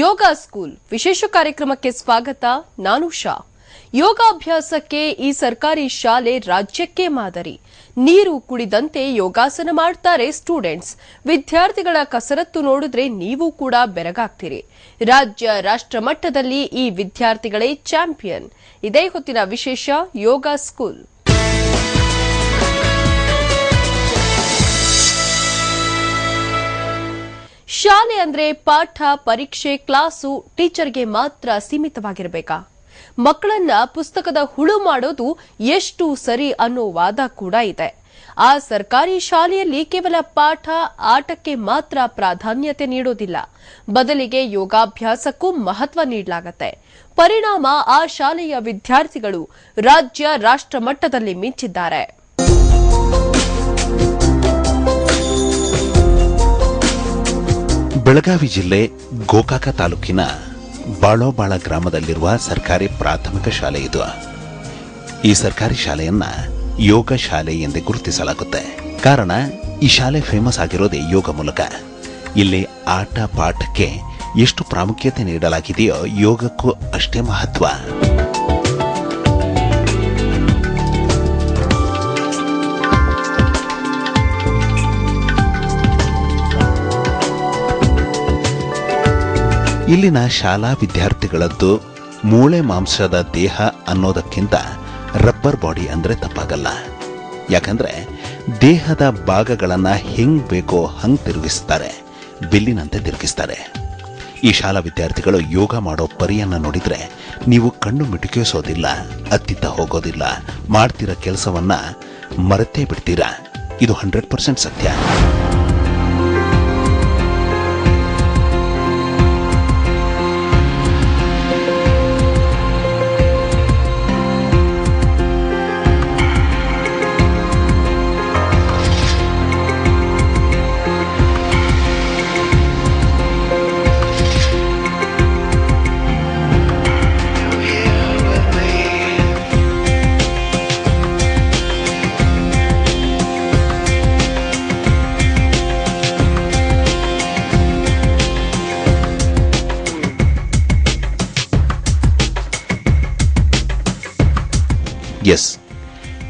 ಯೋಗ school ವಿಶೇಷ ಕಾರ್ಯಕ್ರಮಕ್ಕೆ ಸ್ವಾಗತ. ನಾನು ಶಾ. ಯೋಗಾಭ್ಯಾಸಕ್ಕೆ ಈ ಸರ್ಕಾರಿ ಶಾಲೆ ರಾಜ್ಯಕ್ಕೆ ಮಾದರಿ. ನೀರು ಕುಡಿದಂತೆ ಯೋಗಾಸನ ಮಾಡ್ತಾರೆ ಸ್ಟೂಡೆಂಟ್ಸ್. ವಿದ್ಯಾರ್ಥಿಗಳ ಕಸರತ್ತು ನೋಡಿದ್ರೆ ನೀವು ಕೂಡ ಬೆರಗಾಗ್ತೀರಿ. ರಾಜ್ಯ ರಾಷ್ಟ್ರ ಮಟ್ಟದಲ್ಲಿ ಈ ವಿದ್ಯಾರ್ಥಿಗಳೇ ಚಾಂಪಿಯನ್. ಇದೇ ಹೊತ್ತಿನ ವಿಶೇಷ ಯೋಗ ಸ್ಕೂಲ್. ಶಾಲೆ ಅಂದ್ರೆ ಪಾಠ, ಪರೀಕ್ಷೆ, ಕ್ಲಾಸು, ಟೀಚರ್ಗೆ ಮಾತ್ರ ಸೀಮಿತವಾಗಿರಬೇಕಾ? ಮಕ್ಕಳನ್ನ ಪುಸ್ತಕದ ಹುಳು ಮಾಡೋದು ಎಷ್ಟು ಸರಿ ಅನ್ನೋ ವಾದ ಕೂಡ ಇದೆ. ಆ ಸರ್ಕಾರಿ ಶಾಲೆಯಲ್ಲಿ ಕೇವಲ ಪಾಠ, ಆಟಕ್ಕೆ ಮಾತ್ರ ಪ್ರಾಧಾನ್ಯತೆ ನೀಡೋದಿಲ್ಲ. ಬದಲಿಗೆ ಯೋಗಾಭ್ಯಾಸಕ್ಕೂ ಮಹತ್ವ ನೀಡಲಾಗುತ್ತೆ. ಪರಿಣಾಮ ಆ ಶಾಲೆಯ ವಿದ್ಯಾರ್ಥಿಗಳು ರಾಜ್ಯ ರಾಷ್ಟ್ರ ಮಟ್ಟದಲ್ಲಿ ಮಿಂಚಿದ್ದಾರೆ. ಬೆಳಗಾವಿ ಜಿಲ್ಲೆ ಗೋಕಾಕ ತಾಲೂಕಿನ ಬಾಳೋಬಾಳ ಗ್ರಾಮದಲ್ಲಿರುವ ಸರ್ಕಾರಿ ಪ್ರಾಥಮಿಕ ಶಾಲೆ ಇದು. ಈ ಸರ್ಕಾರಿ ಶಾಲೆಯನ್ನ ಯೋಗ ಶಾಲೆ ಎಂದೇ ಗುರುತಿಸಲಾಗುತ್ತೆ. ಕಾರಣ, ಈ ಶಾಲೆ ಫೇಮಸ್ ಆಗಿರೋದೇ ಯೋಗ ಮೂಲಕ. ಇಲ್ಲಿ ಆಟ ಪಾಠಕ್ಕೆ ಎಷ್ಟು ಪ್ರಾಮುಖ್ಯತೆ ನೀಡಲಾಗಿದೆಯೋ ಯೋಗಕ್ಕೂ ಅಷ್ಟೇ ಮಹತ್ವ. ಇಲ್ಲಿನ ಶಾಲಾ ವಿದ್ಯಾರ್ಥಿಗಳದ್ದು ಮೂಳೆ ಮಾಂಸದ ದೇಹ ಅನ್ನೋದಕ್ಕಿಂತ ರಬ್ಬರ್ ಬಾಡಿ ಅಂದ್ರೆ ತಪ್ಪಾಗಲ್ಲ. ಯಾಕಂದ್ರೆ ದೇಹದ ಭಾಗಗಳನ್ನ ಹೆಂಗ್ ಬೇಕೋ ಹಂಗ್ ತಿರುಗಿಸ್ತಾರೆ, ಬಿಲ್ಲಿನಂತೆ ತಿರುಗಿಸ್ತಾರೆ. ಈ ಶಾಲಾ ವಿದ್ಯಾರ್ಥಿಗಳು ಯೋಗ ಮಾಡೋ ಪರಿಯನ್ನ ನೋಡಿದ್ರೆ ನೀವು ಕಣ್ಣು ಮಿಟುಕಿಸೋದಿಲ್ಲ, ಅತ್ತಿತ್ತ ಹೋಗೋದಿಲ್ಲ, ಮಾಡ್ತಿರೋ ಕೆಲಸವನ್ನ ಮರೆತೇ ಬಿಡ್ತೀರಾ. ಇದು 100% ಸತ್ಯ.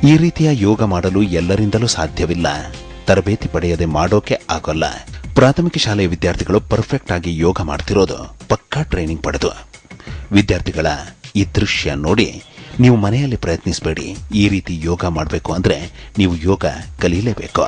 ಈ ರೀತಿಯ ಯೋಗ ಮಾಡಲು ಎಲ್ಲರಿಂದಲೂ ಸಾಧ್ಯವಿಲ್ಲ. ತರಬೇತಿ ಪಡೆಯದೆ ಮಾಡೋಕೆ ಆಗೋಲ್ಲ. ಪ್ರಾಥಮಿಕ ಶಾಲೆಯ ವಿದ್ಯಾರ್ಥಿಗಳು ಪರ್ಫೆಕ್ಟ್ ಆಗಿ ಯೋಗ ಮಾಡ್ತಿರೋದು ಪಕ್ಕಾ ಟ್ರೈನಿಂಗ್ ಪಡೆದು. ವಿದ್ಯಾರ್ಥಿಗಳ ಈ ದೃಶ್ಯ ನೋಡಿ ನೀವು ಮನೆಯಲ್ಲಿ ಪ್ರಯತ್ನಿಸಬೇಡಿ. ಈ ರೀತಿ ಯೋಗ ಮಾಡಬೇಕು ಅಂದ್ರೆ ನೀವು ಯೋಗ ಕಲಿಯಲೇಬೇಕು.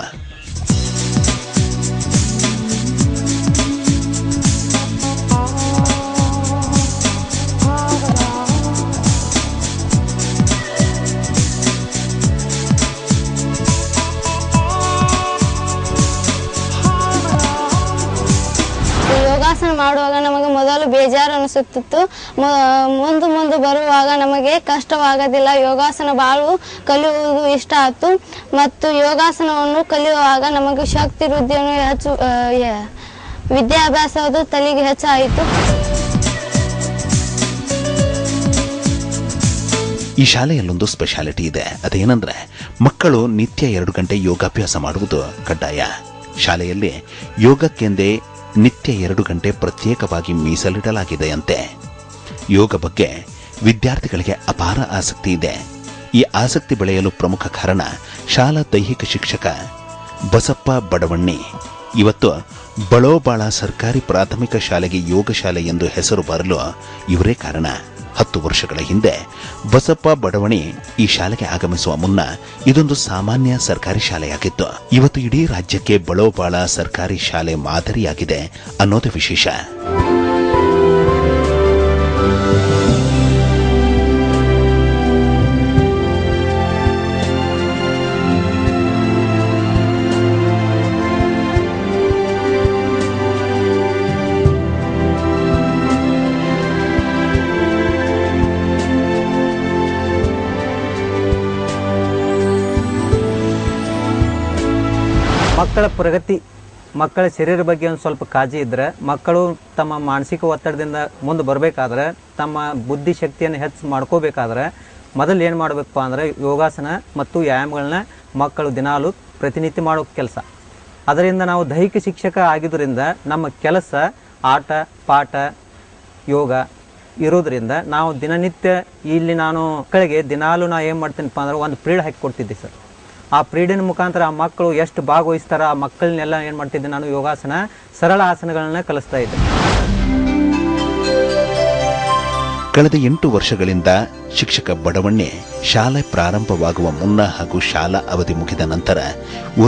ಯೋಗಾಸನ ಮಾಡುವಾಗ ನಮಗೆ ಮೊದಲು ಬೇಜಾರು ಅನಿಸುತ್ತಿತ್ತು. ಮುಂದೆ ಬರುವಾಗ ನಮಗೆ ಕಷ್ಟವಾಗದಿಲ್ಲ. ಯೋಗಾಸನ ಬಾಳು ಕಲಿಯುವುದು ಇಷ್ಟ ಆಯ್ತು. ಮತ್ತು ಯೋಗಾಸನವನ್ನು ಕಲಿಯುವಾಗ ನಮಗೆ ಶಕ್ತಿ ವೃದ್ಧಿಯನ್ನು ಹೆಚ್ಚು, ವಿದ್ಯಾಭ್ಯಾಸದ ತಲೆಗೆ ಹೆಚ್ಚಾಯಿತು. ಈ ಶಾಲೆಯಲ್ಲೊಂದು ಸ್ಪೆಷಾಲಿಟಿ ಇದೆ. ಅದೇನೆಂದ್ರೆ ಮಕ್ಕಳು ನಿತ್ಯ 2 ಗಂಟೆ ಯೋಗಾಭ್ಯಾಸ ಮಾಡುವುದು ಕಡ್ಡಾಯ. ಶಾಲೆಯಲ್ಲಿ ಯೋಗಕ್ಕೆಂದೇ ನಿತ್ಯ 2 ಗಂಟೆ ಪ್ರತ್ಯೇಕವಾಗಿ ಮೀಸಲಿಡಲಾಗಿದೆಯಂತೆ. ಯೋಗ ಬಗ್ಗೆ ವಿದ್ಯಾರ್ಥಿಗಳಿಗೆ ಅಪಾರ ಆಸಕ್ತಿ ಇದೆ. ಈ ಆಸಕ್ತಿ ಬೆಳೆಯಲು ಪ್ರಮುಖ ಕಾರಣ ಶಾಲಾ ದೈಹಿಕ ಶಿಕ್ಷಕ ಬಸಪ್ಪ ಬಡವಣ್ಣಿ. ಇವತ್ತು ಬಳೋಬಾಳ ಸರ್ಕಾರಿ ಪ್ರಾಥಮಿಕ ಶಾಲೆಗೆ ಯೋಗ ಶಾಲೆ ಎಂದು ಹೆಸರು ಬರಲು ಇವರೇ ಕಾರಣ. 10 ವರ್ಷಗಳ ಹಿಂದೆ ಬಸಪ್ಪ ಬಡವಣಿ ಈ ಶಾಲೆಗೆ ಆಗಮಿಸುವ ಮುನ್ನ ಇದೊಂದು ಸಾಮಾನ್ಯ ಸರ್ಕಾರಿ ಶಾಲೆಯಾಗಿತ್ತು. ಇವತ್ತು ಇಡೀ ರಾಜ್ಯಕ್ಕೆ ಬಳೋಬಾಳ ಸರ್ಕಾರಿ ಶಾಲೆ ಮಾದರಿಯಾಗಿದೆ ಅನ್ನೋದು ವಿಶೇಷ. ಮಕ್ಕಳ ಪ್ರಗತಿ, ಮಕ್ಕಳ ಶರೀರ ಬಗ್ಗೆ ಒಂದು ಸ್ವಲ್ಪ ಕಾಳಜಿ ಇದ್ದರೆ ಮಕ್ಕಳು ತಮ್ಮ ಮಾನಸಿಕ ಒತ್ತಡದಿಂದ ಮುಂದೆ ಬರಬೇಕಾದ್ರೆ, ತಮ್ಮ ಬುದ್ಧಿ ಶಕ್ತಿಯನ್ನು ಹೆಚ್ಚು ಮಾಡ್ಕೋಬೇಕಾದ್ರೆ ಮೊದಲು ಏನು ಮಾಡಬೇಕಪ್ಪ ಅಂದರೆ ಯೋಗಾಸನ ಮತ್ತು ವ್ಯಾಯಾಮಗಳನ್ನ ಮಕ್ಕಳು ದಿನಾಲು ಪ್ರತಿನಿತ್ಯ ಮಾಡೋ ಕೆಲಸ. ಅದರಿಂದ ನಾವು ದೈಹಿಕ ಶಿಕ್ಷಕ ಆಗಿದ್ದರಿಂದ ನಮ್ಮ ಕೆಲಸ ಆಟ ಪಾಠ ಯೋಗ ಇರೋದ್ರಿಂದ ನಾವು ದಿನನಿತ್ಯ ಇಲ್ಲಿ ನಾನು ಮಕ್ಕಳಿಗೆ ದಿನಾಲೂ ನಾ ಏನು ಮಾಡ್ತೀನಪ್ಪ ಅಂದ್ರೆ ಒಂದು ಪ್ರೀಡ್ ಹಾಕಿ ಕೊಡ್ತಿದ್ದೆ ಸರ್. ಆ ಪ್ರೀಡಿನ ಮುಖಾಂತರ ಆ ಮಕ್ಕಳು ಎಷ್ಟು ಭಾಗವಹಿಸ್ತಾರ ಆ ಮಕ್ಕಳನ್ನೆಲ್ಲ ಏನು ಮಾಡ್ತಿದ್ದೆ ನಾನು ಯೋಗಾಸನ ಸರಳ ಆಸನಗಳನ್ನ ಕಲಿಸ್ತಾ ಇದ್ದೆ. ಕಳೆದ 8 ವರ್ಷಗಳಿಂದ ಶಿಕ್ಷಕ ಬಡವಣ್ಣೆ ಶಾಲೆ ಪ್ರಾರಂಭವಾಗುವ ಮುನ್ನ ಹಾಗೂ ಶಾಲಾ ಅವಧಿ ಮುಗಿದ ನಂತರ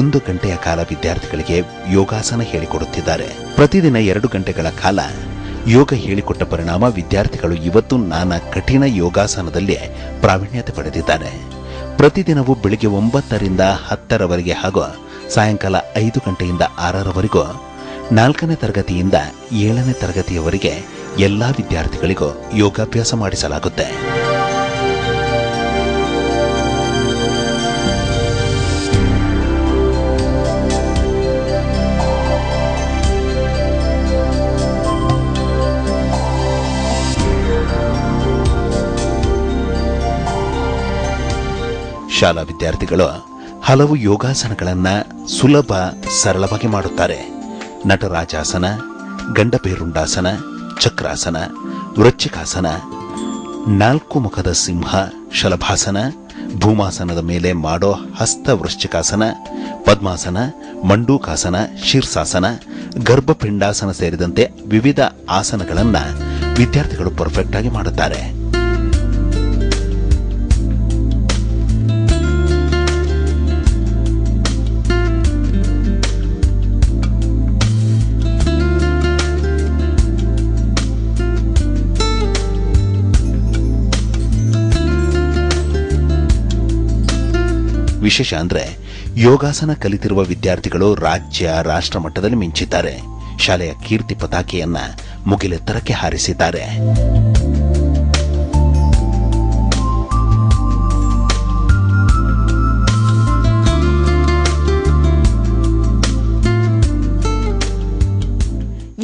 1 ಗಂಟೆಯ ಕಾಲ ವಿದ್ಯಾರ್ಥಿಗಳಿಗೆ ಯೋಗಾಸನ ಹೇಳಿಕೊಡುತ್ತಿದ್ದಾರೆ. ಪ್ರತಿದಿನ 2 ಗಂಟೆಗಳ ಕಾಲ ಯೋಗ ಹೇಳಿಕೊಟ್ಟ ಪರಿಣಾಮ ವಿದ್ಯಾರ್ಥಿಗಳು ಇವತ್ತು ನಾನಾ ಕಠಿಣ ಯೋಗಾಸನದಲ್ಲಿ ಪ್ರಾವೀಣ್ಯತೆ ಪಡೆದಿದ್ದಾರೆ. ಪ್ರತಿದಿನವೂ ಬೆಳಿಗ್ಗೆ 9ರಿಂದ 10ರವರೆಗೆ ಹಾಗೂ ಸಾಯಂಕಾಲ 5 ಗಂಟೆಯಿಂದ 6ರವರೆಗೂ 4ನೇ ತರಗತಿಯಿಂದ 7ನೇ ತರಗತಿಯವರೆಗೆ ಎಲ್ಲಾ ವಿದ್ಯಾರ್ಥಿಗಳಿಗೂ ಯೋಗಾಭ್ಯಾಸ ಮಾಡಿಸಲಾಗುತ್ತೆ. ಶಾಲಾ ವಿದ್ಯಾರ್ಥಿಗಳು ಹಲವು ಯೋಗಾಸನಗಳನ್ನ ಸುಲಭ ಸರಳವಾಗಿ ಮಾಡುತ್ತಾರೆ. ನಟರಾಜಾಸನ, ಗಂಡಬೇರುಂಡಾಸನ, ಚಕ್ರಾಸನ, ವೃಶ್ಚಿಕಾಸನ, 4 ಮುಖದ ಸಿಂಹ, ಶಲಭಾಸನ, ಭೂಮಾಸನದ ಮೇಲೆ ಮಾಡೋ ಹಸ್ತ ವೃಶ್ಚಿಕಾಸನ, ಪದ್ಮಾಸನ, ಮಂಡೂಕಾಸನ, ಶೀರ್ಷಾಸನ, ಗರ್ಭಪಿಂಡಾಸನ ಸೇರಿದಂತೆ ವಿವಿಧ ಆಸನಗಳನ್ನ ವಿದ್ಯಾರ್ಥಿಗಳು ಪರ್ಫೆಕ್ಟ್ ಆಗಿ ಮಾಡುತ್ತಾರೆ. ವಿಶೇಷ ಅಂದ್ರೆ ಯೋಗಾಸನ ಕಲಿತಿರುವ ವಿದ್ಯಾರ್ಥಿಗಳು ರಾಜ್ಯ ರಾಷ್ಟ್ರ ಮಟ್ಟದಲ್ಲಿ ಮಿಂಚಿದ್ದಾರೆ. ಶಾಲೆಯ ಕೀರ್ತಿ ಪತಾಕೆಯನ್ನ ಮುಗಿಲೆತ್ತರಕ್ಕೆ ಹಾರಿಸಿದ್ದಾರೆ.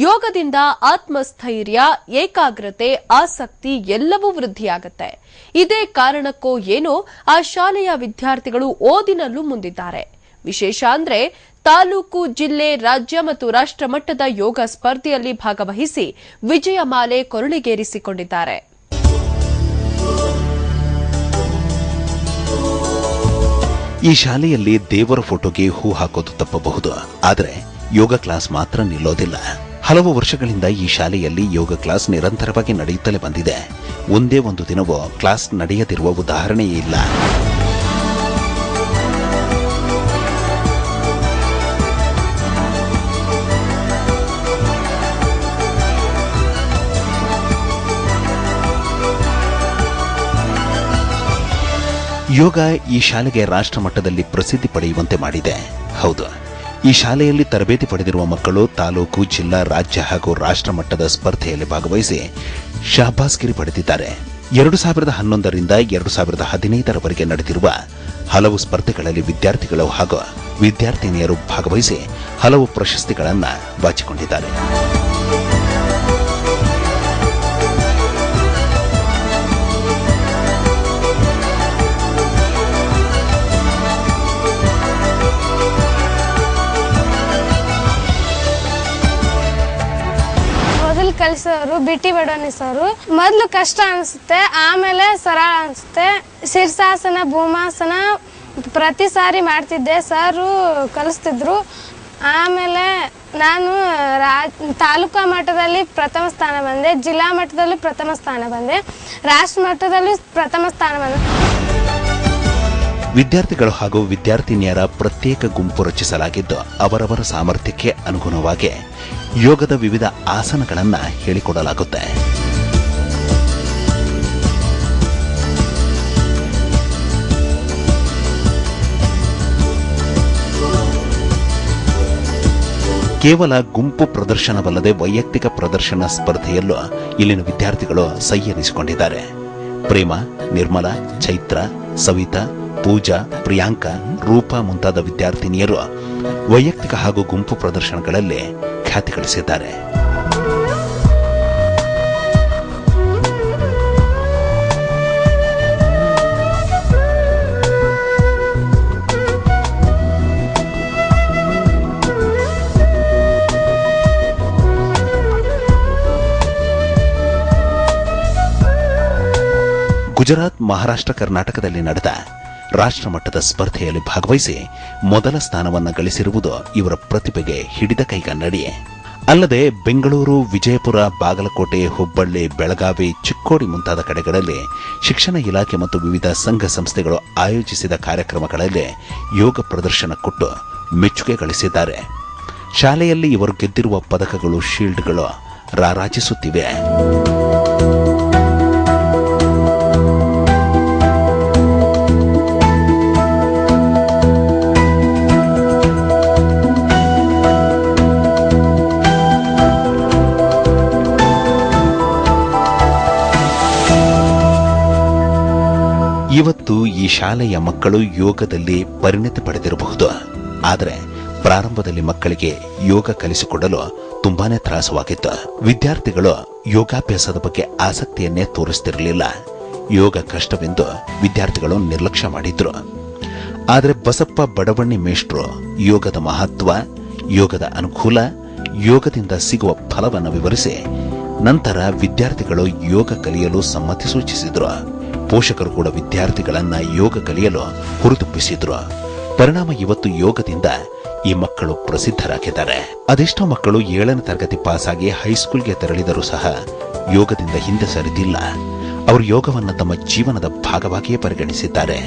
ಯೋಗದಿಂದ ಆತ್ಮಸ್ಥೈರ್ಯ, ಏಕಾಗ್ರತೆ, ಆಸಕ್ತಿ ಎಲ್ಲವೂ ವೃದ್ಧಿಯಾಗುತ್ತೆ. ಇದೇ ಕಾರಣಕ್ಕೋ ಏನೋ ಆ ಶಾಲೆಯ ವಿದ್ಯಾರ್ಥಿಗಳು ಓದಿನಲ್ಲೂ ಮುಂದಿದ್ದಾರೆ. ವಿಶೇಷ ಅಂದ್ರೆ ತಾಲೂಕು, ಜಿಲ್ಲೆ, ರಾಜ್ಯ ಮತ್ತು ರಾಷ್ಟ್ರ ಮಟ್ಟದ ಯೋಗ ಸ್ಪರ್ಧೆಯಲ್ಲಿ ಭಾಗವಹಿಸಿ ವಿಜಯಮಾಲೆ ಕೊರಳಿಗೇರಿಸಿಕೊಂಡಿದ್ದಾರೆ. ಈ ಶಾಲೆಯಲ್ಲಿ ದೇವರ ಫೋಟೋಗೆ ಹೂ ಹಾಕೋದು ತಪ್ಪಬಹುದು, ಆದರೆ ಯೋಗ ಕ್ಲಾಸ್ ಮಾತ್ರ ನಿಲ್ಲೋದಿಲ್ಲ. ಹಲವು ವರ್ಷಗಳಿಂದ ಈ ಶಾಲೆಯಲ್ಲಿ ಯೋಗ ಕ್ಲಾಸ್ ನಿರಂತರವಾಗಿ ನಡೆಯುತ್ತಲೇ ಬಂದಿದೆ. ಒಂದೇ ಒಂದು ದಿನವೂ ಕ್ಲಾಸ್ ನಡೆಯದಿರುವ ಉದಾಹರಣೆಯೇ ಇಲ್ಲ. ಯೋಗ ಈ ಶಾಲೆಗೆ ರಾಷ್ಟ್ರ ಮಟ್ಟದಲ್ಲಿ ಪ್ರಸಿದ್ಧಿ ಪಡೆಯುವಂತೆ ಮಾಡಿದೆ. ಹೌದು, ಈ ಶಾಲೆಯಲ್ಲಿ ತರಬೇತಿ ಪಡೆದಿರುವ ಮಕ್ಕಳು ತಾಲೂಕು, ಜಿಲ್ಲಾ, ರಾಜ್ಯ ಹಾಗೂ ರಾಷ್ಟ್ರ ಮಟ್ಟದ ಸ್ಪರ್ಧೆಯಲ್ಲಿ ಭಾಗವಹಿಸಿ ಶಾಬಾಸ್ಗಿರಿ ಪಡೆದಿದ್ದಾರೆ. 2011ರಿಂದ 2015ರವರೆಗೆ ನಡೆದಿರುವ ಹಲವು ಸ್ಪರ್ಧೆಗಳಲ್ಲಿ ವಿದ್ಯಾರ್ಥಿಗಳು ಹಾಗೂ ವಿದ್ಯಾರ್ಥಿನಿಯರು ಭಾಗವಹಿಸಿ ಹಲವು ಪ್ರಶಸ್ತಿಗಳನ್ನು ಬಾಚಿಕೊಂಡಿದ್ದಾರೆ. ಕಲಿಸೋರು ಬಿಟಿ ಬಡವನಿ ಸರು. ಮೊದಲು ಕಷ್ಟ ಅನಿಸುತ್ತೆ, ಆಮೇಲೆ ಸರಳ ಅನಿಸುತ್ತೆ. ಶೀರ್ಷಾಸನ, ಭೂಮಾಸನ ಪ್ರತಿ ಸಾರಿ ಮಾಡ್ತಿದ್ದೆ, ಸರು ಕಲಿಸ್ತಿದ್ರು. ಆಮೇಲೆ ನಾನು ತಾಲೂಕಾ ಮಟ್ಟದಲ್ಲಿ ಪ್ರಥಮ ಸ್ಥಾನ ಬಂದೆ, ಜಿಲ್ಲಾ ಮಟ್ಟದಲ್ಲೂ ಪ್ರಥಮ ಸ್ಥಾನ ಬಂದೆ, ರಾಷ್ಟ್ರ ಮಟ್ಟದಲ್ಲೂ ಪ್ರಥಮ ಸ್ಥಾನ ಬಂದೆ. ವಿದ್ಯಾರ್ಥಿಗಳು ಹಾಗೂ ವಿದ್ಯಾರ್ಥಿನಿಯರ ಪ್ರತ್ಯೇಕ ಗುಂಪು ರಚಿಸಲಾಗಿದ್ದು ಅವರವರ ಸಾಮರ್ಥ್ಯಕ್ಕೆ ಅನುಗುಣವಾಗಿ ಯೋಗದ ವಿವಿಧ ಆಸನಗಳನ್ನು ಹೇಳಿಕೊಡಲಾಗುತ್ತೆ. ಕೇವಲ ಗುಂಪು ಪ್ರದರ್ಶನವಲ್ಲದೆ ವೈಯಕ್ತಿಕ ಪ್ರದರ್ಶನ ಸ್ಪರ್ಧೆಯಲ್ಲೂ ಇಲ್ಲಿನ ವಿದ್ಯಾರ್ಥಿಗಳು ಸೈ ಎನಿಸಿಕೊಂಡಿದ್ದಾರೆ. ಪ್ರೇಮ, ನಿರ್ಮಲಾ, ಚೈತ್ರ, ಸವಿತಾ, ಪೂಜಾ, ಪ್ರಿಯಾಂಕಾ, ರೂಪಾ ಮುಂತಾದ ವಿದ್ಯಾರ್ಥಿನಿಯರು ವೈಯಕ್ತಿಕ ಹಾಗೂ ಗುಂಪು ಪ್ರದರ್ಶನಗಳಲ್ಲಿ ಖ್ಯಾತಿ ಗಳಿಸಿದ್ದಾರೆ. ಗುಜರಾತ್, ಮಹಾರಾಷ್ಟ್ರ, ಕರ್ನಾಟಕದಲ್ಲಿ ನಡೆದ ರಾಷ್ಟ್ರಮಟ್ಟದ ಸ್ಪರ್ಧೆಯಲ್ಲಿ ಭಾಗವಹಿಸಿ ಮೊದಲ ಸ್ಥಾನವನ್ನು ಗಳಿಸಿರುವುದು ಇವರ ಪ್ರತಿಭೆಗೆ ಹಿಡಿದ ಕೈಗನ್ನಡಿ. ಅಲ್ಲದೆ ಬೆಂಗಳೂರು, ವಿಜಯಪುರ, ಬಾಗಲಕೋಟೆ, ಹುಬ್ಬಳ್ಳಿ, ಬೆಳಗಾವಿ, ಚಿಕ್ಕೋಡಿ ಮುಂತಾದ ಕಡೆಗಳಲ್ಲಿ ಶಿಕ್ಷಣ ಇಲಾಖೆ ಮತ್ತು ವಿವಿಧ ಸಂಘ ಸಂಸ್ಥೆಗಳು ಆಯೋಜಿಸಿದ ಕಾರ್ಯಕ್ರಮಗಳಲ್ಲಿ ಯೋಗ ಪ್ರದರ್ಶನ ಕೊಟ್ಟು ಮೆಚ್ಚುಗೆ ಗಳಿಸಿದ್ದಾರೆ. ಶಾಲೆಯಲ್ಲಿ ಇವರು ಗೆದ್ದಿರುವ ಪದಕಗಳು, ಶೀಲ್ಡ್ಗಳು ರಾರಾಜಿಸುತ್ತಿವೆ. ಇವತ್ತು ಈ ಶಾಲೆಯ ಮಕ್ಕಳು ಯೋಗದಲ್ಲಿ ಪರಿಣತಿ ಪಡೆದಿರಬಹುದು. ಆದರೆ ಪ್ರಾರಂಭದಲ್ಲಿ ಮಕ್ಕಳಿಗೆ ಯೋಗ ಕಲಿಸಿಕೊಡಲು ತುಂಬಾನೇ ತ್ರಾಸವಾಗಿತ್ತು. ವಿದ್ಯಾರ್ಥಿಗಳು ಯೋಗಾಭ್ಯಾಸದ ಬಗ್ಗೆ ಆಸಕ್ತಿಯನ್ನೇ ತೋರಿಸುತ್ತಿರಲಿಲ್ಲ. ಯೋಗ ಕಷ್ಟವೆಂದು ವಿದ್ಯಾರ್ಥಿಗಳು ನಿರ್ಲಕ್ಷ್ಯ ಮಾಡಿದ್ರು. ಆದರೆ ಬಸಪ್ಪ ಬಡವಣ್ಣಿ ಮೇಷ್ಟ್ರು ಯೋಗದ ಮಹತ್ವ, ಯೋಗದ ಅನುಕೂಲ, ಯೋಗದಿಂದ ಸಿಗುವ ಫಲವನ್ನು ವಿವರಿಸಿ ನಂತರ ವಿದ್ಯಾರ್ಥಿಗಳು ಯೋಗ ಕಲಿಯಲು ಸಮ್ಮತಿ ಸೂಚಿಸಿದ್ರು. ಪೋಷಕರು ಕೂಡ ವಿದ್ಯಾರ್ಥಿಗಳನ್ನ ಯೋಗ ಕಲಿಯಲು ಹುರಿದುಂಬಿಸಿದ್ರು. ಪರಿಣಾಮ ಇವತ್ತು ಯೋಗದಿಂದ ಈ ಮಕ್ಕಳು ಪ್ರಸಿದ್ಧರಾಗಿದ್ದಾರೆ. ಅದೆಷ್ಟೋ ಮಕ್ಕಳು 7ನೇ ತರಗತಿ ಪಾಸಾಗಿ ಹೈಸ್ಕೂಲ್ಗೆ ತೆರಳಿದರೂ ಸಹ ಯೋಗದಿಂದ ಹಿಂದೆ ಸರಿದಿಲ್ಲ. ಅವರು ಯೋಗವನ್ನು ತಮ್ಮ ಜೀವನದ ಭಾಗವಾಗಿಯೇ ಪರಿಗಣಿಸಿದ್ದಾರೆ.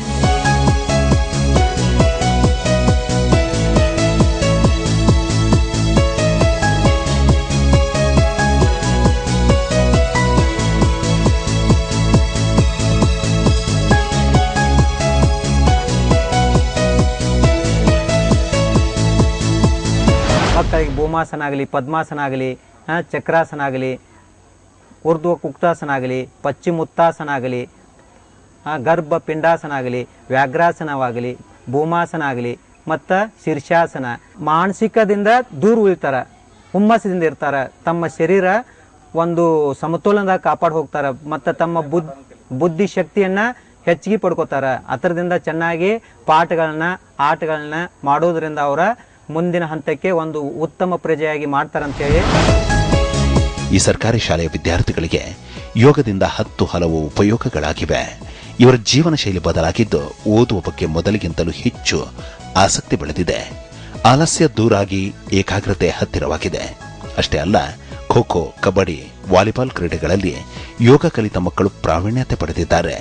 ಮಕ್ಕಳಿಗೆ ಭೂಮಾಸನ ಆಗಲಿ, ಪದ್ಮಾಸನ ಆಗಲಿ, ಚಕ್ರಾಸನ ಆಗಲಿ, ಊರ್ಧ್ವ ಕುಕ್ತಾಸನ ಆಗಲಿ, ಪಶ್ಚಿಮೋತ್ತಾಸನ ಆಗಲಿ, ಗರ್ಭ ಪಿಂಡಾಸನ ಆಗಲಿ, ವ್ಯಾಘ್ರಾಸನವಾಗಲಿ, ಭೂಮಾಸನ ಆಗಲಿ ಮತ್ತು ಶೀರ್ಷಾಸನ. ಮಾನಸಿಕದಿಂದ ದೂರ ಉಳಿತಾರೆ, ಹುಮ್ಮಸದಿಂದ ಇರ್ತಾರೆ, ತಮ್ಮ ಶರೀರ ಒಂದು ಸಮತೋಲನದಾಗ ಕಾಪಾಡಿ ಹೋಗ್ತಾರೆ ಮತ್ತು ತಮ್ಮ ಬುದ್ಧಿ ಶಕ್ತಿಯನ್ನು ಹೆಚ್ಚಿಗೆ ಪಡ್ಕೋತಾರೆ. ಅದರಿಂದ ಚೆನ್ನಾಗಿ ಆಟಗಳನ್ನ ಮಾಡೋದ್ರಿಂದ ಅವರ ಮುಂದಿನ ಹಂತಕ್ಕೆ ಒಂದು ಉತ್ತಮ ಪ್ರಜೆಯಾಗಿ ಮಾಡ್ತಾರಂತೇಳಿ. ಈ ಸರ್ಕಾರಿ ಶಾಲೆಯ ವಿದ್ಯಾರ್ಥಿಗಳಿಗೆ ಯೋಗದಿಂದ 10 ಹಲವು ಉಪಯೋಗಗಳಾಗಿವೆ. ಇವರ ಜೀವನ ಶೈಲಿ ಬದಲಾಗಿದ್ದು ಓದುವ ಬಗ್ಗೆ ಮೊದಲಿಗಿಂತಲೂ ಹೆಚ್ಚು ಆಸಕ್ತಿ ಬೆಳೆದಿದೆ. ಆಲಸ್ಯ ದೂರಾಗಿ ಏಕಾಗ್ರತೆ ಹತ್ತಿರವಾಗಿದೆ. ಅಷ್ಟೇ ಅಲ್ಲ, ಖೋ ಖೋ, ಕಬಡ್ಡಿ, ವಾಲಿಬಾಲ್ ಕ್ರೀಡೆಗಳಲ್ಲಿ ಯೋಗ ಕಲಿತ ಮಕ್ಕಳು ಪ್ರಾವೀಣ್ಯತೆ ಪಡೆದಿದ್ದಾರೆ.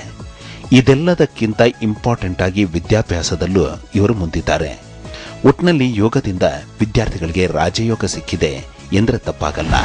ಇದೆಲ್ಲದಕ್ಕಿಂತ ಇಂಪಾರ್ಟೆಂಟ್ ಆಗಿ ವಿದ್ಯಾಭ್ಯಾಸದಲ್ಲೂ ಇವರು ಮುಂದಿದ್ದಾರೆ. ಒಟ್ಟಿನಲ್ಲಿ ಯೋಗದಿಂದ ವಿದ್ಯಾರ್ಥಿಗಳಿಗೆ ರಾಜಯೋಗ ಸಿಕ್ಕಿದೆ ಎಂದರೆ ತಪ್ಪಾಗಲ್ಲ.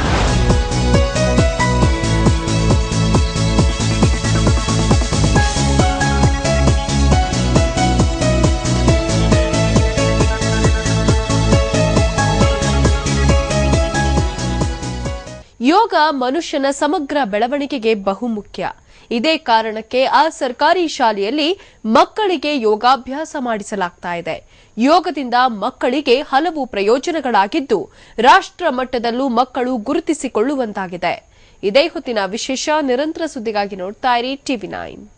ಯೋಗ ಮನುಷ್ಯನ ಸಮಗ್ರ ಬೆಳವಣಿಗೆಗೆ ಬಹುಮುಖ್ಯ. ಇದೇ ಕಾರಣಕ್ಕೆ ಆ ಸರ್ಕಾರಿ ಶಾಲೆಯಲ್ಲಿ ಮಕ್ಕಳಿಗೆ ಯೋಗಾಭ್ಯಾಸ ಮಾಡಿಸಲಾಗ್ತಾ ಇದೆ. ಯೋಗದಿಂದ ಮಕ್ಕಳಿಗೆ ಹಲವು ಪ್ರಯೋಜನಗಳಾಗಿದ್ದು ರಾಷ್ಟ್ರ ಮಟ್ಟದಲ್ಲೂ ಮಕ್ಕಳು ಗುರುತಿಸಿಕೊಳ್ಳುವಂತಾಗಿದೆ. ಇದೇ ಹೊತ್ತಿನ ವಿಶೇಷ. ನಿರಂತರ ಸುದ್ದಿಗಾಗಿ ನೋಡ್ತಾ ಇರಿ TV9.